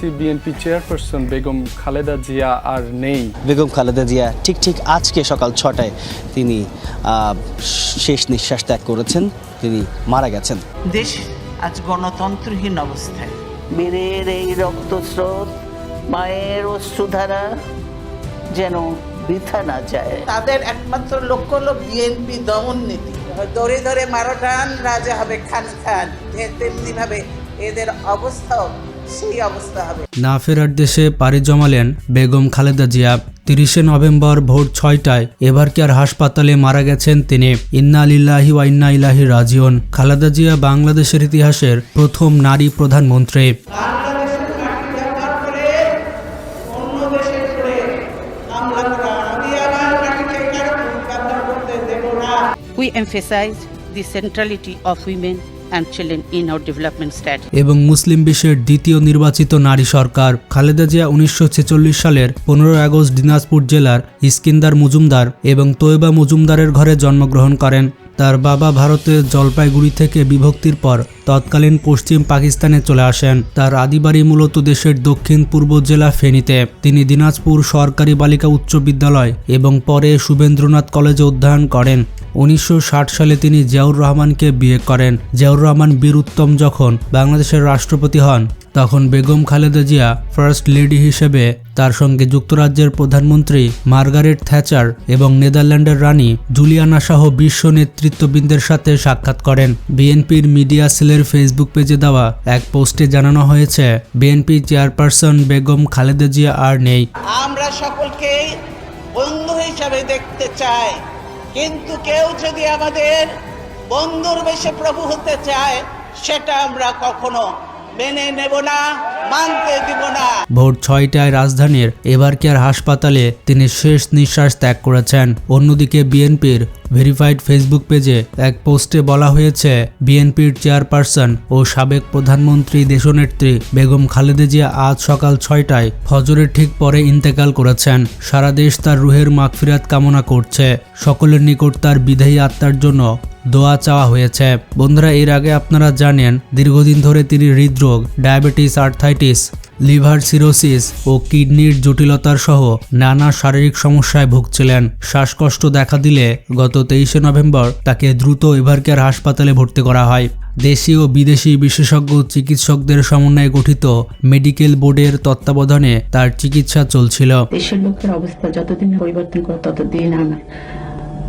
শুনতেছি BNP chairperson Begum Khaleda Zia আর নেই। বেগম খালেদা জিয়া ঠিক আজকে সকাল 6টায় তিনি শেষ নিঃশ্বাস ত্যাগ করেছেন, তিনি মারা গেছেন। দেশ আজ গণতন্ত্রহীন অবস্থায়। বীরের এই রক্তস্রোত, মায়ের অশ্রুধারা যেন বৃথা না যায়। তাদের একমাত্র লক্ষ্য হলো বিএনপি দমন নীতি। ধরে ধরে মারোটান রাজা হবে খান খান, তেমনি ভাবে এদের অবস্থাও সেই অবস্থা হবে। না ফেরার দেশে পাড়ি জমালেন বেগম খালেদা জিয়া। 30শে নভেম্বর ভোর 6টায় এবারকেয়ার হাসপাতালে মারা গেছেন তিনি। ইন্না লিল্লাহি ওয়া ইন্না ইলাইহি রাজিউন। খালেদা জিয়া বাংলাদেশের ইতিহাসের প্রথম নারী প্রধানমন্ত্রী। We emphasize the centrality of women and children in our development strategy. এবং মুসলিম বিশ্বের দ্বিতীয় নির্বাচিত নারী সরকার। খালেদা জিয়া 1946 সালের 15 আগস্ট দিনাজপুর জেলার ইস্কিন্দার মজুমদার এবং তৈবা মজুমদারের ঘরে জন্মগ্রহণ করেন। তার বাবা ভারতের জলপাইগুড়ি থেকে বিভক্তির পর তৎকালীন পশ্চিম পাকিস্তানে চলে আসেন। তার আদিবাড়ি মূলত দেশের দক্ষিণ পূর্ব জেলা ফেনীতে। তিনি দিনাজপুর সরকারি বালিকা উচ্চ বিদ্যালয় এবং পরে শুভেন্দ্রনাথ কলেজে অধ্যয়ন করেন। 1960 সালে তিনি জিয়াউর রহমানকে বিয়ে করেন। জিয়াউর রহমান বীর উত্তম যখন বাংলাদেশের রাষ্ট্রপতি হন, তখন বেগম খালেদা জিয়া ফার্স্ট লেডি হিসেবে তার সঙ্গে যুক্তরাজ্যের প্রধানমন্ত্রী মার্গারেট থ্যাচার এবং নেদারল্যান্ডের রানী জুলিয়ানা সহ বিশ্ব নেতৃত্ববৃন্দের সাথে সাক্ষাৎ করেন। বিএনপির মিডিয়া সেলের ফেসবুক পেজে দেওয়া এক পোস্টে জানানো হয়েছে, বিএনপি চেয়ারপারসন বেগম খালেদা জিয়া আর নেই। আমরা সকলকেই বন্ধু হিসাবে দেখতে চাই, কিন্তু কেউ যদি আমাদের বন্ধুর বেশে প্রভু হতে চায়, সেটা আমরা কখনো মেনে নেব না, মানতে দিব না। ভোর 6টায় রাজধানীর এবারকেয়ার হাসপাতালে তিনি শেষ নিঃশ্বাস ত্যাগ করেছেন। অন্যদিকে বিএনপির ভেরিফাইড ফেসবুক পেজে এক পোস্টে বলা হয়েছে, বিএনপির চেয়ারপারসন ও সাবেক প্রধানমন্ত্রী দেশনেত্রী বেগম খালেদা জিয়া আজ সকাল 6টায় ফজরের ঠিক পরে ইন্তেকাল করেছেন। সারা দেশ তার রুহের মাগফিরাত কামনা করছে। সকলের নিকট তার বিদায়ী আত্মার জন্য দোয়া চাওয়া হয়েছে। বন্ধুরা, এর আগে আপনারা জানেন দীর্ঘদিন ধরে তিনি হৃদরোগ, ডায়াবেটিস, আর্থাইটিস, লিভার সিরোসিস ও কিডনির জটিলতার সহ নানা শারীরিক সমস্যায় ভুগছিলেন। শ্বাসকষ্ট দেখা দিলে গত 23শে নভেম্বর তাকে দ্রুত এবারকেয়ার হাসপাতালে ভর্তি করা হয়। দেশি ও বিদেশি বিশেষজ্ঞ চিকিৎসকদের সমন্বয়ে গঠিত মেডিকেল বোর্ডের তত্ত্বাবধানে তার চিকিৎসা চলছিল। দেশের লোকের অবস্থা যতদিন পরিবর্তন করে ততদিন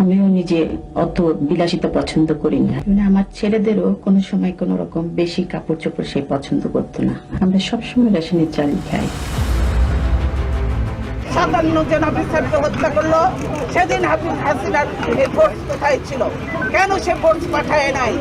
আমিও নিজে অত বিলাসিতা পছন্দ করি না। আমার ছেলেদেরও কোনো সময় কোনো রকম বেশি কাপড় চোপড় সে পছন্দ করতো না। আমরা সবসময় রেশনের চালই খাই। 57 জন অফিসারকে হত্যা করলো, সেদিন হাসিনার ফোর্স কোথায় ছিল? কেন সে ফোর্স পাঠায় নাই?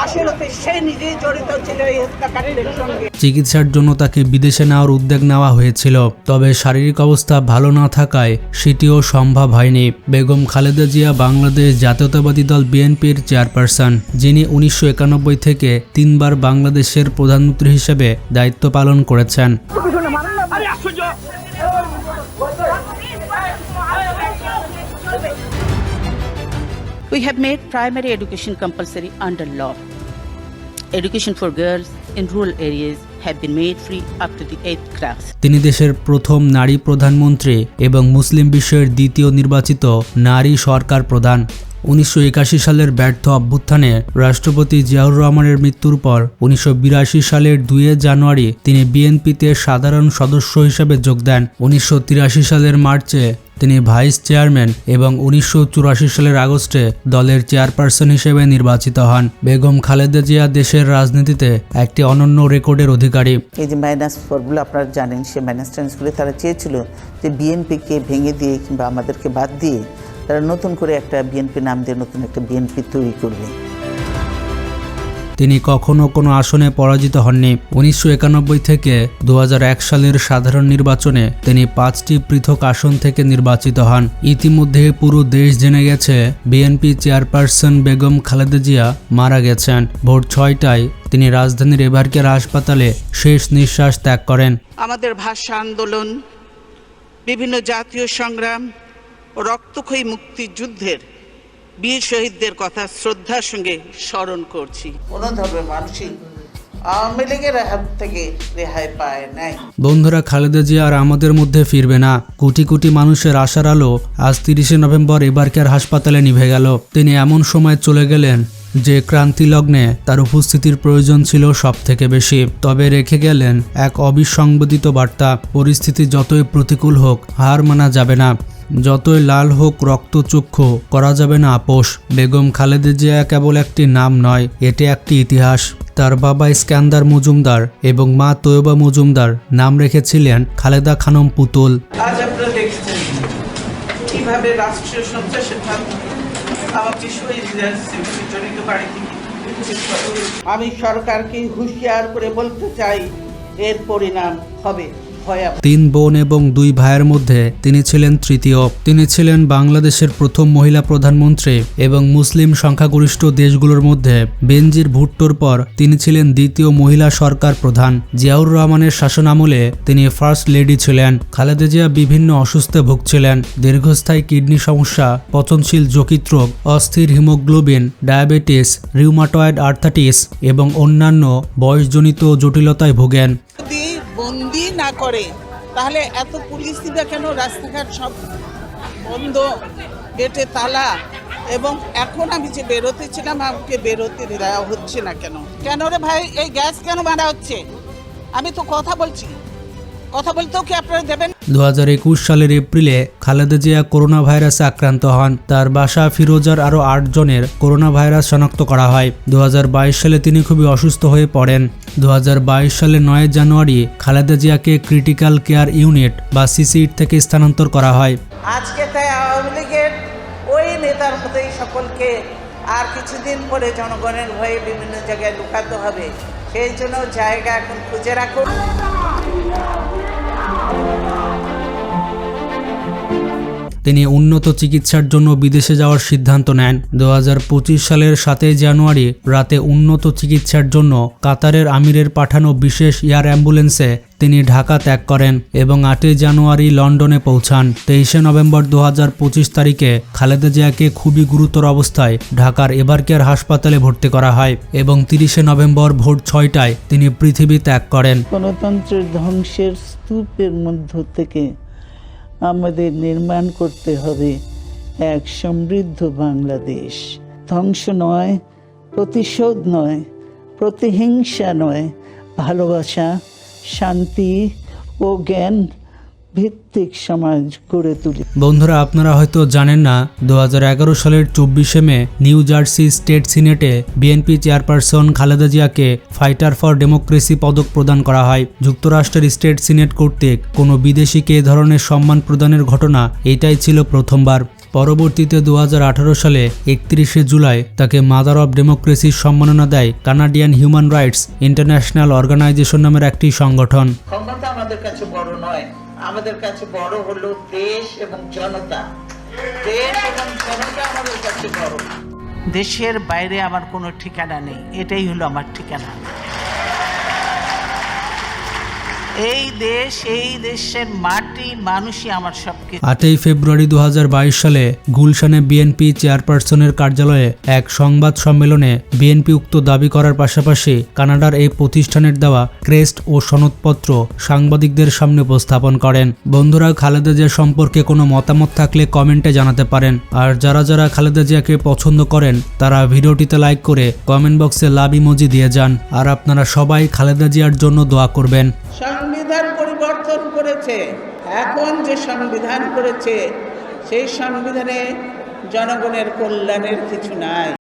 আসলে সে নিজেই জড়িত ছিল এই হত্যাকারীদের সঙ্গে। চিকিৎসার জন্য তাকে বিদেশে নেওয়ার উদ্যোগ নেওয়া হয়েছিল, তবে শারীরিক অবস্থা ভালো না থাকায় সেটিও সম্ভব হয়নি। বেগম খালেদা জিয়া বাংলাদেশ জাতীয়তাবাদী দল বিএনপির চেয়ারপারসন, যিনি 1991 থেকে 3বার বাংলাদেশের প্রধানমন্ত্রী হিসেবে দায়িত্ব পালন করেছেন। We have made primary education compulsory under law. Education for girls in rural areas have been made free up to the 8th class. তিনি দেশের প্রথম নারী প্রধানমন্ত্রী এবং মুসলিম বিশ্বের দ্বিতীয় নির্বাচিত নারী সরকার প্রধান। 1981 সালের ব্যর্থ অভ্যুত্থানে রাষ্ট্রপতি জিয়াউর রহমানের মৃত্যুর পর 1982 সালের 2 জানুয়ারি তিনি বিএনপিতে সাধারণ সদস্য হিসেবে যোগ দেন। 1983 সালের মার্চে তিনি ভাইস চেয়ারম্যান এবং 1984 সালের আগস্টে দলের চেয়ারপারসন হিসেবে নির্বাচিত হন। বেগম খালেদা জিয়া দেশের রাজনীতিতে একটি অনন্য রেকর্ডের অধিকারী। এই যে মাইনাস ফর্মুলা আপনারা জানেন, সে মাইনাস ট্রান্সগুলো তারা চেয়েছিল যে বিএনপিকে ভেঙে দিয়ে কিংবা আমাদেরকে বাদ দিয়ে তারা নতুন করে একটা বিএনপি নাম দিয়ে নতুন একটা বিএনপি তৈরি করবে। তিনি কখনো কোনো আসনে পরাজিত হননি। 1991 থেকে 2001 সালের সাধারণ নির্বাচনে তিনি 5টি পৃথক আসন থেকে নির্বাচিত হন। ইতিমধ্যে পুরো দেশ জেনে গেছে বিএনপি চেয়ারপারসন বেগম খালেদা জিয়া মারা গেছেন। ভোর 6টায় তিনি রাজধানীর এবারকেয়ার হাসপাতালে শেষ নিঃশ্বাস ত্যাগ করেন। আমাদের ভাষা আন্দোলন, বিভিন্ন জাতীয় সংগ্রাম ও রক্তক্ষয়ী মুক্তিযুদ্ধের বীর শহীদদের কথা শ্রদ্ধার সঙ্গে স্মরণ করছি। কোনো ধরনের মানসিক আওয়ামী লীগের হাত থেকে রেহাই পায় নাই। বন্ধুরা, খালেদা জিয়া আর আমাদের মধ্যে ফিরবে না। কোটি কোটি মানুষের আশার আলো আজ 30শে নভেম্বর এবারকার হাসপাতালে নিভে গেল। তিনি এমন সময় চলে গেলেন যে ক্রান্তি লগ্নে তার উপস্থিতির প্রয়োজন ছিল সব থেকে বেশি। তবে রেখে গেলেন এক অবিসংবাদিত বার্তা। পরিস্থিতি যতই প্রতিকূল হোক, হার মানা যাবে না। যতই লাল হোক রক্তচক্ষু, করা যাবে না আপোষ। বেগম খালেদা জিয়া কেবল একটি নাম নয়, এটি একটি ইতিহাস। তার বাবা ইস্কান্দার মজুমদার এবং মা তৈয়বা মজুমদার নাম রেখেছিলেন খালেদা খানম পুতুল। আজ আপনারা দেখছেন কিভাবে রাষ্ট্রীয় সন্ত্রাসের মাধ্যমে আমাকে শহীদ জড়িত বাড়ি থেকে। আমি সরকারকে হুঁশিয়ার করে বলতে চাই, এর পরিণাম হবে ভয়াবহ। 3 বোন এবং 2 ভাইয়ের মধ্যে তিনি ছিলেন তৃতীয়। তিনি ছিলেন বাংলাদেশের প্রথম মহিলা প্রধানমন্ত্রী এবং মুসলিম সংখ্যাগরিষ্ঠ দেশগুলোর মধ্যে বেনজির ভুট্টোর পর তিনি ছিলেন দ্বিতীয় মহিলা সরকার প্রধান। জিয়াউর রহমানের শাসনামলে তিনি ফার্স্ট লেডি ছিলেন। খালেদা জিয়া বিভিন্ন অসুস্থে ভুগছিলেন। দীর্ঘস্থায়ী কিডনি সমস্যা, পচনশীল যকৃৎ রোগ, অস্থির হিমোগ্লোবিন, ডায়াবেটিস, রিউমাটয়েড আর্থ্রাইটিস এবং অন্যান্য বয়সজনিত জটিলতায় ভোগেন। যদি বন্দি না করে তাহলে এত পুলিশ দিবে কেন? রাস্তাঘাট সব বন্ধ, গেটে তালা, এবং এখন আমি যে বেরোতে ছিলাম আমাকে বেরোতে দেওয়া হচ্ছে না কেন? কেন রে ভাই, এই গ্যাস কেন মারা হচ্ছে? আমি তো কথা বলছি, কথা বলতেও কি আপনারা দেবেন? 2021 সালের এপ্রিলে খালেদা জিয়া করোনা ভাইরাসে আক্রান্ত হন। তার বাসা ফিরোজার আরও 8 জনের করোনা ভাইরাস শনাক্ত করা হয়। 2022 সালে তিনি খুবই অসুস্থ হয়ে পড়েন। 2022 সালের 9 জানুয়ারি খালেদা জিয়াকে ক্রিটিক্যাল কেয়ার ইউনিট বা সিসিইউটি থেকে স্থানান্তর করা হয়। আজকে তাই আওয়ামী লীগের ওই নেতার মতোই সকলকে আর কিছুদিন পরে জনগণের ভয়ে বিভিন্ন জায়গায় লুকাতে হবে। সেই জন্য জায়গা এখন খুঁজে রাখুন। তিনি উন্নত চিকিৎসার জন্য বিদেশে যাওয়ার সিদ্ধান্ত নেন। 2025 সালের 7 জানুয়ারি রাতে উন্নত চিকিৎসার জন্য কাতারের আমিরের পাঠানো বিশেষ এয়ার অ্যাম্বুলেন্সে তিনি ঢাকা ত্যাগ করেন এবং 8 জানুয়ারি লন্ডনে পৌঁছান। 23শে নভেম্বর 2025 তারিখে খালেদা জিয়াকে খুবই গুরুতর অবস্থায় ঢাকার এবারকেয়ার হাসপাতালে ভর্তি করা হয় এবং 30শে নভেম্বর ভোর 6টায় তিনি পৃথিবী ত্যাগ করেন। গণতন্ত্রের ধ্বংসের স্তূপের মধ্য থেকে আমাদের নির্মাণ করতে হবে এক সমৃদ্ধ বাংলাদেশ। ধ্বংস নয়, প্রতিশোধ নয়, প্রতিহিংসা নয়, ভালোবাসা, শান্তি ও জ্ঞান ভিত্তিক সমাজ গড়ে তুলি। বন্ধুরা, আপনারা হয়তো জানেন না, 2011 সালের 24শে মে নিউ জার্সি স্টেট সিনেটে বিএনপি চেয়ারপারসন খালেদা জিয়াকে ফাইটার ফর ডেমোক্রেসি পদক প্রদান করা হয়। যুক্তরাষ্ট্রের স্টেট সিনেট কর্তৃক কোনো বিদেশিকে এ ধরনের সম্মান প্রদানের ঘটনা এটাই ছিল প্রথমবার। পরবর্তীতে 2018 সালে 31শে জুলাই তাকে মাদার অব ডেমোক্রেসির সম্মাননা দেয় Canadian human rights international organization নামের একটি সংগঠন। ক্ষমতা আমাদের কাছে বড় নয়, আমাদের কাছে বড় হলো দেশ এবং জনতা। দেশ এবং জনতা আমাদের কাছে বড়। দেশের বাইরে আমার কোনো ঠিকানা নেই, এটাই হলো আমার ঠিকানা। এই দেশ, এই দেশের মাটি, মানুষই আমার সবকিছু। 8 ফেব্রুয়ারি 2022 সালে গুলশানে বিএনপি চেয়ারপারসনের কার্যালয়ে এক সংবাদ সম্মেলনে বিএনপি উক্ত দাবি করার পাশাপাশি কানাডার এই প্রতিষ্ঠানের দেওয়া ক্রেস্ট ও সনদপত্র সাংবাদিকদের সামনে উপস্থাপন করেন। বন্ধুরা, খালেদা জিয়া সম্পর্কে কোনো মতামত থাকলে কমেন্টে জানাতে পারেন। আর যারা যারা খালেদা জিয়াকে পছন্দ করেন তারা ভিডিওটিতে লাইক করে কমেন্ট বক্সে লাভ ইমোজি দিয়ে যান। আর আপনারা সবাই খালেদা জিয়ার জন্য দোয়া করবেন। সংবিধান পরিবর্তন করেছে, এখন যে সংবিধান করেছে সেই সংবিধানে জনগণের কল্যাণের কিছু নাই।